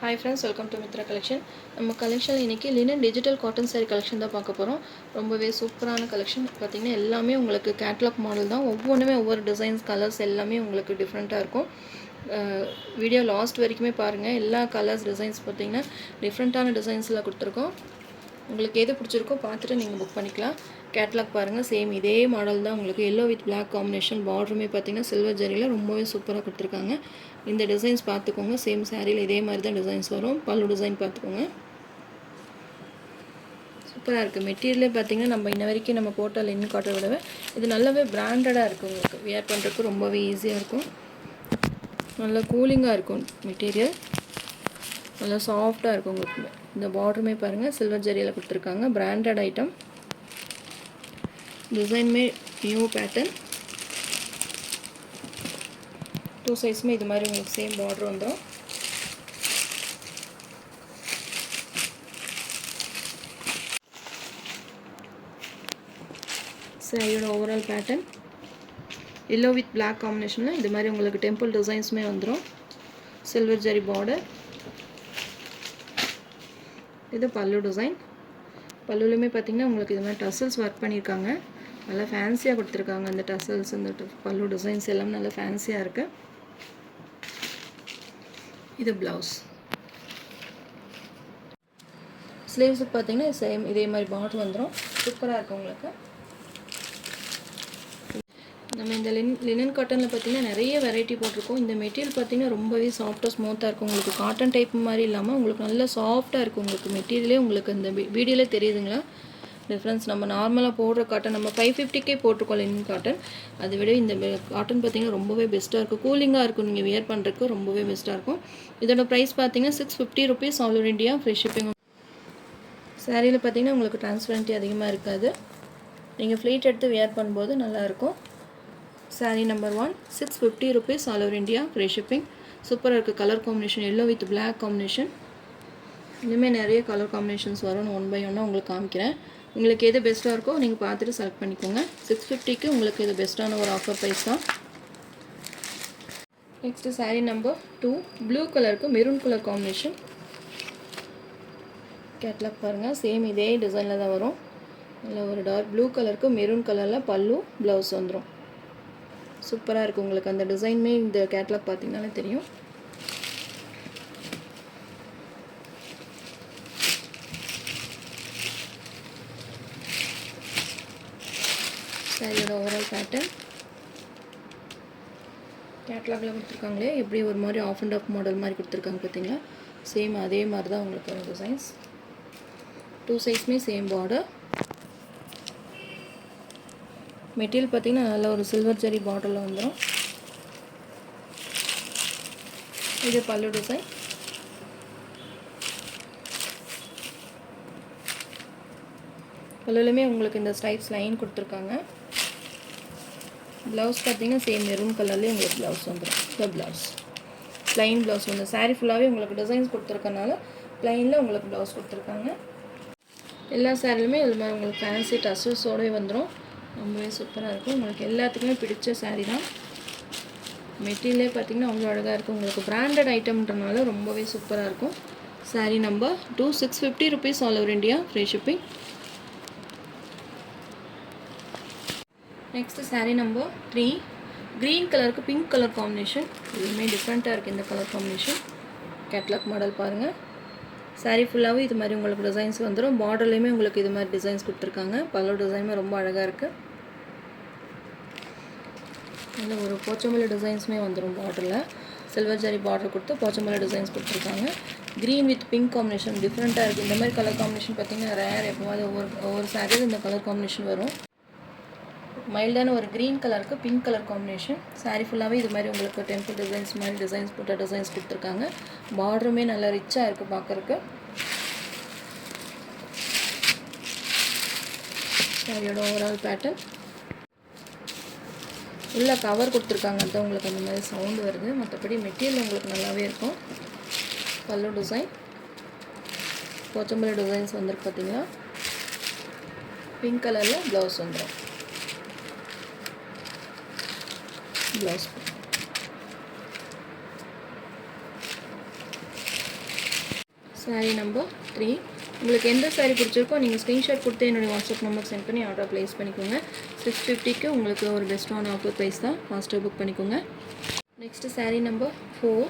Hi friends, welcome to Mitra Collection. நம்ம collection இன்னைக்கு linen digital cotton saree collection தான் பார்க்க போகிறோம். ரொம்பவே சூப்பரான கலெக்ஷன். பார்த்தீங்கன்னா எல்லாமே உங்களுக்கு கேட்லாக் மாடல் தான். ஒவ்வொன்றுமே ஒவ்வொரு டிசைன்ஸ் கலர்ஸ் எல்லாமே உங்களுக்கு டிஃப்ரெண்ட்டாக இருக்கும். வீடியோ லாஸ்ட் வரைக்குமே பாருங்கள். எல்லா கலர்ஸ் டிசைன்ஸ் பார்த்தீங்கன்னா டிஃப்ரெண்ட்டான டிசைன்ஸில் கொடுத்துருக்கோம். உங்களுக்கு எது பிடிச்சிருக்கோ பார்த்துட்டு நீங்கள் புக் பண்ணிக்கலாம். கேட்லாக் பாருங்கள், சேம் இதே மாடல் தான். உங்களுக்கு எல்லோ வித் பிளாக் காம்பினேஷன், பார்டருமே பார்த்தீங்கன்னா சில்வர் ஜரியில் ரொம்பவே சூப்பராக கொடுத்துருக்காங்க. இந்த டிசைன்ஸ் பார்த்துக்கோங்க. சேம் சாரியில் இதே மாதிரி தான் டிசைன்ஸ் வரும். பல்லு டிசைன் பார்த்துக்கோங்க, சூப்பராக இருக்குது. மெட்டீரியலே பார்த்தீங்கன்னா நம்ம இன்ன வரைக்கும் நம்ம போட்ட லினன் காட்டனை விடவே இது நல்லாவே பிராண்டடாக இருக்குது. உங்களுக்கு வியர் பண்ணுறதுக்கு ரொம்பவே ஈஸியாக இருக்கும். நல்லா கூலிங்காக இருக்கும். மெட்டீரியல் நல்லா சாஃப்டாக இருக்கும். உங்களுக்கு இந்த பார்டருமே பாருங்கள் சில்வர் ஜரியில் கொடுத்துருக்காங்க. Branded item. டிசைனுமே நியூ பேட்டர்ன். 2 சைஸுமே இது மாதிரி உங்களுக்கு சேம் பார்டர் வந்துடும். சாரியோட overall pattern yellow with black காம்பினேஷனில் இது மாதிரி உங்களுக்கு டெம்பிள் டிசைன்ஸுமே வந்துடும். Silver zari border. இது பல்லு டிசைன். பல்லுலையுமே பார்த்திங்கன்னா உங்களுக்கு இது மாதிரி டசல்ஸ் ஒர்க் பண்ணியிருக்காங்க. நல்லா ஃபேன்சியாக கொடுத்துருக்காங்க. அந்த டசல்ஸ் இந்த பல்லு டிசைன்ஸ் எல்லாம் நல்லா ஃபேன்சியாக இருக்குது. இது ப்ளவுஸ். ஸ்லீவ்ஸுக்கு பார்த்தீங்கன்னா சேம் இதே மாதிரி பார்டர் வந்துடும். சூப்பராக இருக்கும் உங்களுக்கு. நம்ம இந்த லினன் காட்டனில் பார்த்தீங்கன்னா நிறைய வெரைட்டி போட்டிருக்கோம். இந்த மெட்டீரியல் பார்த்தீங்கன்னா ரொம்பவே சாஃப்டாக ஸ்மூத்தாக இருக்கும். உங்களுக்கு காட்டன் டைப் மாதிரி இல்லாமல் உங்களுக்கு நல்லா சாஃப்டாக இருக்கும். உங்களுக்கு மெட்டீரியலே உங்களுக்கு இந்த வீடியோவில் தெரியுதுங்களா டிஃப்ரென்ஸ்? நம்ம நார்மலாக போடுற காட்டன் நம்ம 550 போட்டிருக்கோம் லினன் காட்டன். அதை விட இந்த காட்டன் பார்த்தீங்கன்னா ரொம்பவே பெஸ்ட்டாக இருக்கும். கூலிங்காக இருக்கும். நீங்கள் வியர் பண்ணுறதுக்கு ரொம்பவே பெஸ்ட்டாக இருக்கும். இதோட ப்ரைஸ் பார்த்தீங்கன்னா 650 rupees all over India. Free shipping. சாரியில் பார்த்தீங்கன்னா உங்களுக்கு டிரான்ஸ்பரன்ட்டி அதிகமாக இருக்காது. நீங்கள் ஃப்ளீட் எடுத்து வியர் பண்ணும்போது நல்லாயிருக்கும். Sari number 1 650 rupees all over India. Free shipping. சூப்பராக இருக்குது. Colour combination yellow with black combination. இனிமேல் நிறைய கலர் காம்பினேஷன்ஸ் வரும். ஒன் பை ஒன்னாக உங்களுக்கு காமிக்கிறேன். உங்களுக்கு எது பெஸ்ட்டாக இருக்கோ நீங்கள் பார்த்துட்டு செலக்ட் பண்ணிக்கோங்க. 650க்கு உங்களுக்கு இது பெஸ்ட்டான ஒரு ஆஃபர் ப்ரைஸ் தான். நெக்ஸ்ட்டு சாரீ நம்பர் 2 ப்ளூ கலருக்கு மெரூன் கலர் காம்பினேஷன். கேட்லாக் பாருங்கள். சேம் இதே டிசைனில் தான் வரும். இல்லை ஒரு டார்க் ப்ளூ கலருக்கு மெரூன் கலரில் பல்லு ப்ளவுஸ் வந்துடும். சூப்பராக இருக்குது. உங்களுக்கு அந்த டிசைனுமே இந்த கேட்லாக் பார்த்தீங்கன்னாலே தெரியும். சாரியோட ஓவரால் பேட்டர்ன் கேட்லாகில் கொடுத்துருக்காங்களே எப்படி ஒரு மாதிரி ஆஃப் அண்ட் ஆஃப் மாடல் மாதிரி கொடுத்துருக்காங்க பார்த்தீங்களா? சேம் அதே மாதிரி தான் உங்களுக்கு ஒரு டிசைன்ஸ். 2 சைஸுமே சேம் பார்டர். மெட்டீரியல் பார்த்தீங்கன்னா நல்ல ஒரு சில்வர் ஜரி பார்டரில் வந்துடும். இது பல்லு டிசைன். பல்லுலையுமே உங்களுக்கு இந்த ஸ்ட்ரைப்ஸ் லைன் கொடுத்துருக்காங்க. ப்ளவுஸ் பார்த்தீங்கன்னா சேம் மெரூன் கலர்லேயே உங்களுக்கு ப்ளவுஸ் வந்துடும். இந்த ப்ளவுஸ் ப்ளைன் ப்ளவுஸ் வந்து சாரீ ஃபுல்லாகவே உங்களுக்கு டிசைன்ஸ் கொடுத்துருக்கனால ப்ளைனில் உங்களுக்கு ப்ளவுஸ் கொடுத்துருக்காங்க. எல்லா சாரிலுமே இது மாதிரி உங்களுக்கு ஃபேன்சி டசல்ஸோடவே வந்துடும். ரொம்பவே சூப்பராக இருக்கும். உங்களுக்கு எல்லாத்துக்குமே பிடிச்ச சாரீ தான். மெட்டீரியலே பார்த்திங்கன்னா அவ்வளோ அழகாக இருக்கும். உங்களுக்கு பிராண்டட் ஐட்டம்ன்றனால ரொம்பவே சூப்பராக இருக்கும். Sari number 2 650 rupees all over India. Free shipping. Next sari number 3 green கலருக்கு பிங்க் கலர் காம்பினேஷன். இதுவுமே டிஃப்ரெண்ட்டாக இருக்குது இந்த கலர் காம்பினேஷன். கேட்லாக் மாடல் பாருங்கள். சாரீ ஃபுல்லாகவே இது மாதிரி உங்களுக்கு டிசைன்ஸ் வந்துடும். பார்டர்லேயுமே உங்களுக்கு இது மாதிரி டிசைன்ஸ் கொடுத்துருக்காங்க. பல்லு டிசைனுமே ரொம்ப அழகாக இருக்குது. நல்ல ஒரு போச்சம்பள்ளி டிசைன்ஸுமே வந்துடும். பார்டரில் சில்வர் ஜரி பார்டர் கொடுத்து போச்சம்பள்ளி டிசைன்ஸ் கொடுத்துருக்காங்க. க்ரீன் வித் பிங்க் காம்பினேஷன் டிஃப்ரெண்ட்டாக இருக்குது. இந்த மாதிரி கலர் காம்பினேஷன் பார்த்திங்கன்னா ரேர். எப்போவாது ஒவ்வொரு சாரியில் இந்த கலர் காம்பினேஷன் வரும். மைல்டான ஒரு க்ரீன் கலருக்கு பிங்க் கலர் காம்பினேஷன். சாரீ ஃபுல்லாகவே இது மாதிரி உங்களுக்கு டெம்பிள் டிசைன்ஸ் மாதிரி டிசைன்ஸ் போட்ட டிசைன்ஸ் கொடுத்துருக்காங்க. பார்டருமே நல்லா ரிச்சாக இருக்குது பார்க்குறக்கு. சாரியோட ஓவரால் பேட்டர்ன் உள்ள கவர் கொடுத்துருக்காங்க. அதுதான் உங்களுக்கு அந்த மாதிரி சவுண்டு வருது. மற்றபடி மெட்டீரியல் உங்களுக்கு நல்லாவே இருக்கும். பல்லு டிசைன் போச்சம்பள்ளி டிசைன்ஸ் வந்துருக்கு பார்த்தீங்களா? பிங்க் கலரில் ப்ளவுஸ் வந்துடும். Blouse sari number 3. உங்களுக்கு எந்த சாரீ பிடிச்சிருக்கோ நீங்கள் ஸ்க்ரீன்ஷாட் கொடுத்து என்னுடைய வாட்ஸ்அப் நம்பர் சென்ட் பண்ணி ஆர்டர் ப்ளேஸ் பண்ணிக்கோங்க. 650க்கு உங்களுக்கு ஒரு பெஸ்ட்டான ஆஃபர் ப்ரைஸ் தான். ஃபாஸ்ட்டாக புக் பண்ணிக்கோங்க. Next sari number 4.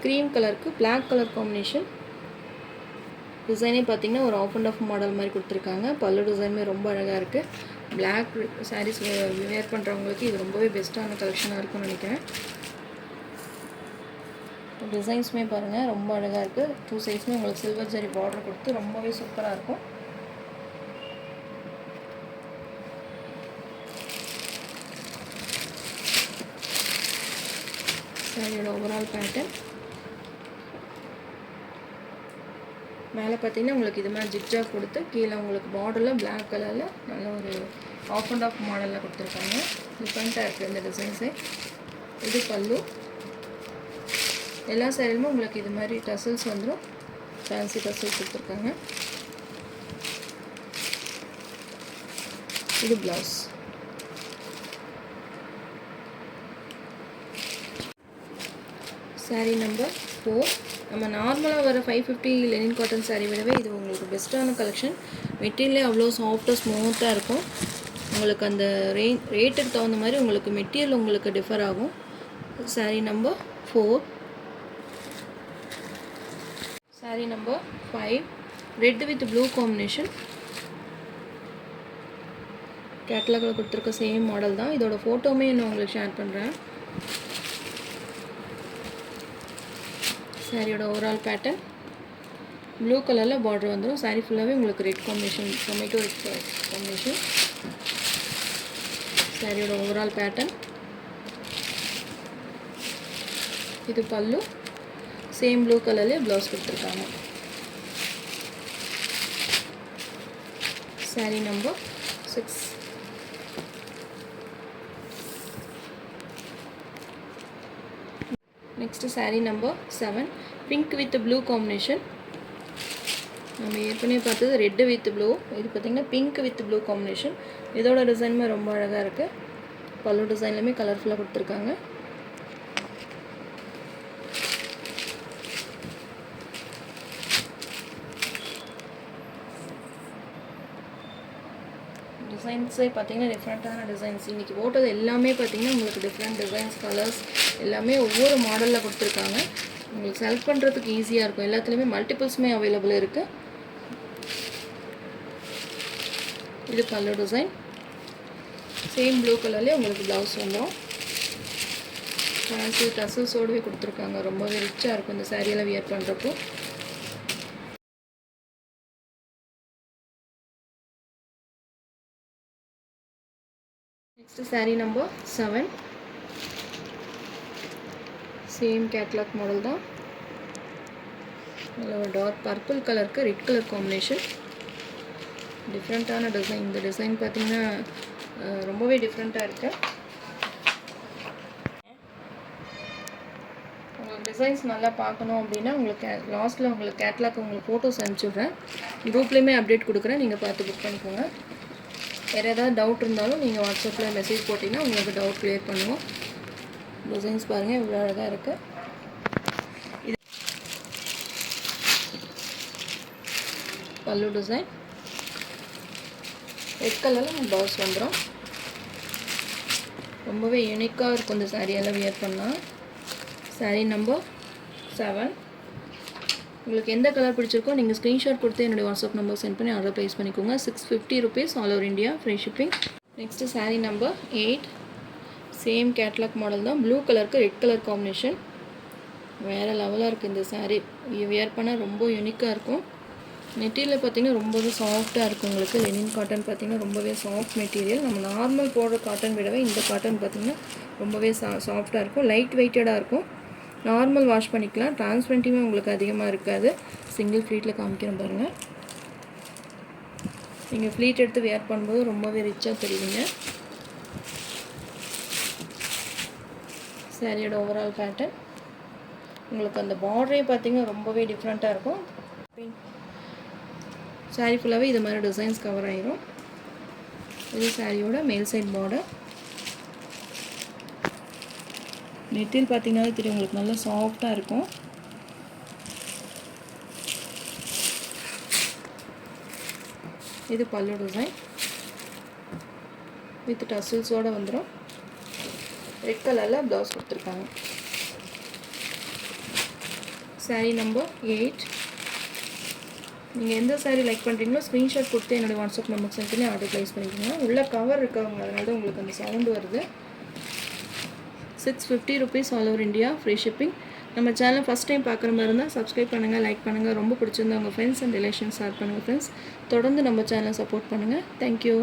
க்ரீம் கலருக்கு பிளாக் கலர் காம்பினேஷன். டிசைனே பார்த்தீங்கன்னா ஒரு ஆஃப் அண்ட் ஆஃப் மாடல் மாதிரி கொடுத்துருக்காங்க. பல்லு டிசைனுமே ரொம்ப அழகாக இருக்குது. பிளாக் சாரீஸ் வேர் பண்ணுறவங்களுக்கு இது ரொம்பவே பெஸ்ட்டான கலெக்ஷனாக இருக்கும்னு நினைக்கிறேன். டிசைன்ஸுமே பாருங்கள் ரொம்ப அழகாக இருக்குது. 2 சைஸுமே உங்களுக்கு சில்வர் ஜரி பார்டர் கொடுத்து ரொம்பவே சூப்பராக இருக்கும். சாரியோட ஓவரால் பேட்டர்ன் மேலே பார்த்தீங்கன்னா உங்களுக்கு இது மாதிரி ஜிக்ஜாக் கொடுத்து கீழே உங்களுக்கு பார்டரில் பிளாக் கலரில் நல்ல ஒரு ஆஃப் அண்ட் ஆஃப் மாடலில் கொடுத்துருக்காங்க. டிஃப்ரெண்ட்டாக இருக்குது இந்த டிசைன்ஸு. இது பல்லு. எல்லா சைடுமே உங்களுக்கு இது மாதிரி டசல்ஸ் வந்துடும். ஃபேன்சி டசல்ஸ் கொடுத்துருக்காங்க. இது ப்ளவுஸ். சாரீ நம்பர் 4. நம்ம நார்மலாக வர 550 லெனின் காட்டன் சாரீ விடவே இது உங்களுக்கு பெஸ்ட்டான கலெக்ஷன். மெட்டீரியலே அவ்வளோ சாஃப்டாக ஸ்மூத்தாக இருக்கும். உங்களுக்கு அந்த ரேட்டுக்கு தகுந்த மாதிரி உங்களுக்கு மெட்டீரியல் உங்களுக்கு டிஃபர் ஆகும். Sari number 4. Sari number 5. Red with blue combination. கேட்லாகில் கொடுத்துருக்க சேம் மாடல் தான். இதோட ஃபோட்டோவுமே நான் உங்களுக்கு ஷேர் பண்ணுறேன். சாரியோட ஓவரால் பேட்டர்ன் ப்ளூ கலரில் பார்டர் வந்துடும். சாரீ ஃபுல்லாகவே உங்களுக்கு red combination, tomato red combination. சாரியோட ஓவரால் பேட்டர்ன் இது பல்லு. சேம் ப்ளூ கலர்லேயே ப்ளவுஸ் கொடுத்துருக்காங்க. Sari number 6. Next sari number 7. Pink with blue combination. நம்ம ஏற்கனவே பார்த்தது ரெட்டு வித் ப்ளூ. இது பார்த்திங்கன்னா பிங்க் வித் ப்ளூ காம்பினேஷன். இதோட டிசைனுமே ரொம்ப அழகாக இருக்குது. பல்லு டிசைன்லையுமே கலர்ஃபுல்லாக கொடுத்துருக்காங்க. டிசைன்ஸே பார்த்திங்கன்னா டிஃப்ரெண்ட்டான டிசைன்ஸ். இன்றைக்கி போட்டது எல்லாமே பார்த்திங்கன்னா உங்களுக்கு டிஃப்ரெண்ட் டிசைன்ஸ், கலர்ஸ் எல்லாமே ஒவ்வொரு மாடலில் கொடுத்துருக்காங்க. உங்களுக்கு செலக்ட் பண்ணுறதுக்கு ஈஸியாக இருக்கும். எல்லாத்துலேயுமே மல்டிபிள்ஸுமே அவைலபிள் இருக்குது. இது பல்லு டிசைன். சேம் ப்ளூ கலர்லேயே உங்களுக்கு ப்ளவுஸ் வந்துடும். ஃபேன்சி டசல்ஸோடவே கொடுத்துருக்காங்க. ரொம்பவே ரிச்சாக இருக்கும் இந்த சாரியெல்லாம் வியர் பண்ணுறப்போ. Next sari number 7. Same catalogue model தான். நல்ல ஒரு டார்க் பர்பிள் கலருக்கு ரெட் கலர் காம்பினேஷன். டிஃப்ரெண்ட்டான டிசைன். இந்த டிசைன் பார்த்திங்கன்னா ரொம்பவே டிஃப்ரெண்ட்டாக இருக்குது. உங்களுக்கு டிசைன்ஸ் நல்லா பார்க்கணும் அப்படின்னா உங்களுக்கு லாஸ்ட்டில் உங்களுக்கு கேட்லாக் உங்களுக்கு ஃபோட்டோஸ் அனுப்பிச்சுட்றேன். குரூப்லேயுமே அப்டேட் கொடுக்குறேன். நீங்கள் பார்த்து புக் பண்ணிக்கோங்க. வேறு ஏதாவது டவுட் இருந்தாலும் நீங்கள் வாட்ஸ்அப்பில் மெசேஜ் போட்டிங்கன்னா உங்களுக்கு டவுட் க்ளியர் பண்ணுவோம். டிசைன்ஸ் பாருங்கள் இவ்வளோ அழகாக இருக்குது. இது பல்லு டிசைன். ரெட் கலரில் ப்ளவுஸ் வந்துடும். ரொம்பவே யூனிக்காக இருக்கும் இந்த சாரியெல்லாம் வியர் பண்ணால். சாரீ நம்பர் 7. உங்களுக்கு எந்த கலர் பிடிச்சிருக்கோ நீங்கள் ஸ்க்ரீன்ஷாட் கொடுத்து என்னுடைய வாட்ஸ்அப் நம்பர் சென்ட் பண்ணி ஆர்டர் ப்ளேஸ் பண்ணிக்கோங்க. 650 rupees all over India, free shipping. Next sari number 8. Same catalogue model தான். ப்ளூ கலருக்கு ரெட் கலர் காம்பினேஷன். வேறு லெவலாக இருக்குது இந்த சாரீ. வியர் பண்ண ரொம்ப யூனிக்காக இருக்கும். மெட்டீரியல் பார்த்திங்கன்னா ரொம்பவே சாஃப்டாக இருக்கும். உங்களுக்கு லெனின் காட்டன் பார்த்திங்கன்னா ரொம்பவே சாஃப்ட் மெட்டீரியல். நம்ம நார்மல் போடுற காட்டன் விடவே இந்த காட்டன் பார்த்திங்கன்னா ரொம்பவே சாஃப்டாக இருக்கும். லைட் வெயிட்டடாக இருக்கும். நார்மல் வாஷ் பண்ணிக்கலாம். டிரான்ஸ்பரண்ட்டுமே உங்களுக்கு அதிகமாக இருக்காது. சிங்கிள் ஃப்ளீட்டில் காமிக்கிறேன் பாருங்கள். நீங்கள் ஃப்ளீட் எடுத்து வேர் பண்ணும்போது ரொம்பவே ரிச்சாக தெரியுங்க. சாரியோட ஓவரால் பேட்டர்ன் உங்களுக்கு அந்த பார்டரே பார்த்திங்கன்னா ரொம்பவே டிஃப்ரெண்ட்டாக இருக்கும். சாரீ ஃபுல்லாகவே இது மாதிரி டிசைன்ஸ் கவர் ஆகிரும். இது சாரியோட மேல் சைட் பார்டர். மெட்டீரியல் பார்த்தீங்கன்னாலே தெரியும் உங்களுக்கு நல்லா சாஃப்டாக இருக்கும். இது பல்லு டிசைன் வித் டசில்ஸோடு வந்துடும். ரெட் கலரில் ப்ளவுஸ் கொடுத்துருக்காங்க. சாரீ நம்பர் 8. நீங்கள் எந்த சாரீ லைக் பண்ணுறீங்களோ ஸ்க்ரீன்ஷாட் கொடுத்து என்னோடய வாட்ஸ்அப் நம்பர் சென்ட் பண்ணி ஆர்டர் ப்ளேஸ் பண்ணிக்கோங்க. உள்ளே கவர் இருக்காங்க, அதனால தான் உங்களுக்கு அந்த சவுண்டு வருது. 650 rupees all over India, free shipping. நம்ம சேனல் ஃபஸ்ட் டைம் பார்க்குற மாதிரி இருந்தால் சப்ஸ்கிரைப் பண்ணுங்கள், லைக் பண்ணுங்கள். ரொம்ப பிடிச்சிருந்தா உங்கள் ஃப்ரெண்ட்ஸ் அண்ட் ரிலேஷன்ஸ் ஷேர் பண்ணுங்கள் ஃப்ரெண்ட்ஸ். தொடர்ந்து நம்ம சேனலை சப்போர்ட் பண்ணுங்கள். தேங்க்யூ.